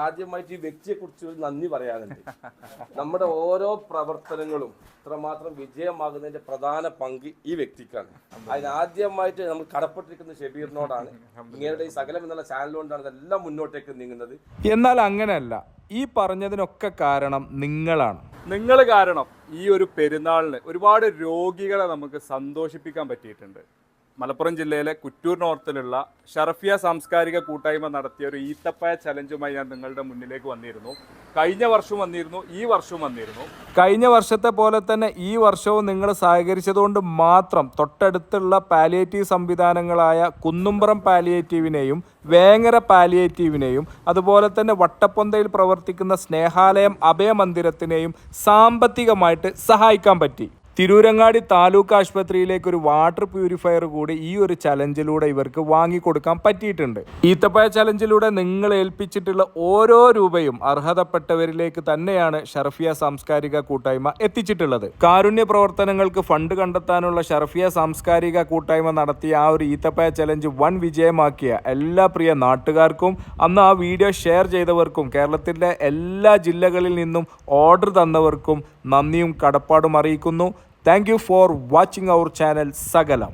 ആദ്യമായിട്ട് ഈ വ്യക്തിയെ കുറിച്ച് ഒരു നന്ദി പറയാനുണ്ട്. നമ്മുടെ ഓരോ പ്രവർത്തനങ്ങളും ഇത്രമാത്രം വിജയമാകുന്നതിന്റെ പ്രധാന പങ്ക് ഈ വ്യക്തിക്കാണ്. അതിനാദ്യമായിട്ട് നമ്മൾ കടപ്പെട്ടിരിക്കുന്ന ഷബീറിനോടാണ്. ഇങ്ങനെയുടെ ഈ സകലം എന്നുള്ള ചാനലുകൊണ്ടാണ് ഇതെല്ലാം മുന്നോട്ടേക്ക് നീങ്ങുന്നത്. എന്നാൽ അങ്ങനെയല്ല, ഈ പറഞ്ഞതിനൊക്കെ കാരണം നിങ്ങളാണ്. നിങ്ങൾ കാരണം ഈ ഒരു പെരുന്നാളിന് ഒരുപാട് രോഗികളെ നമുക്ക് സന്തോഷിപ്പിക്കാൻ പറ്റിയിട്ടുണ്ട്. മലപ്പുറം ജില്ലയിലെ കുറ്റൂർ നോർത്തിലുള്ള ഷറഫിയ സാംസ്കാരിക കൂട്ടായ്മ നടത്തിയ ഒരു ഈത്തപ്പഴ ചലഞ്ചുമായി ഞാൻ നിങ്ങളുടെ മുന്നിലേക്ക് വന്നിരുന്നു. കഴിഞ്ഞ വർഷം വന്നിരുന്നു, ഈ വർഷവും വന്നിരുന്നു. കഴിഞ്ഞ വർഷത്തെ പോലെ തന്നെ ഈ വർഷവും നിങ്ങൾ സഹകരിച്ചതുകൊണ്ട് മാത്രം തൊട്ടടുത്തുള്ള പാലിയേറ്റീവ് സംവിധാനങ്ങളായ കുന്നുംപുറം പാലിയേറ്റീവിനെയും വേങ്ങര പാലിയേറ്റീവിനെയും അതുപോലെ തന്നെ വട്ടപ്പൊന്തയിൽ പ്രവർത്തിക്കുന്ന സ്നേഹാലയം അഭയമന്ദിരത്തിനെയും സാമ്പത്തികമായിട്ട് സഹായിക്കാൻ പറ്റി. തിരൂരങ്ങാടി താലൂക്ക് ആശുപത്രിയിലേക്ക് ഒരു വാട്ടർ പ്യൂരിഫയർ കൂടി ഈ ഒരു ചലഞ്ചിലൂടെ ഇവർക്ക് വാങ്ങിക്കൊടുക്കാൻ പറ്റിയിട്ടുണ്ട്. ഈത്തപ്പഴ ചലഞ്ചിലൂടെ നിങ്ങൾ ഏൽപ്പിച്ചിട്ടുള്ള ഓരോ രൂപയും അർഹതപ്പെട്ടവരിലേക്ക് തന്നെയാണ് ഷറഫിയ സാംസ്കാരിക കൂട്ടായ്മ എത്തിച്ചിട്ടുള്ളത്. കാരുണ്യ പ്രവർത്തനങ്ങൾക്ക് ഫണ്ട് കണ്ടെത്താനുള്ള ഷറഫിയ സാംസ്കാരിക കൂട്ടായ്മ നടത്തിയ ആ ഒരു ഈത്തപ്പഴ ചലഞ്ച് വൻ വിജയമാക്കിയ എല്ലാ പ്രിയ നാട്ടുകാർക്കും അന്ന് ആ വീഡിയോ ഷെയർ ചെയ്തവർക്കും കേരളത്തിലെ എല്ലാ ജില്ലകളിൽ നിന്നും ഓർഡർ തന്നവർക്കും നന്ദിയും കടപ്പാടും അറിയിക്കുന്നു. Thank you for watching our channel Sagalam.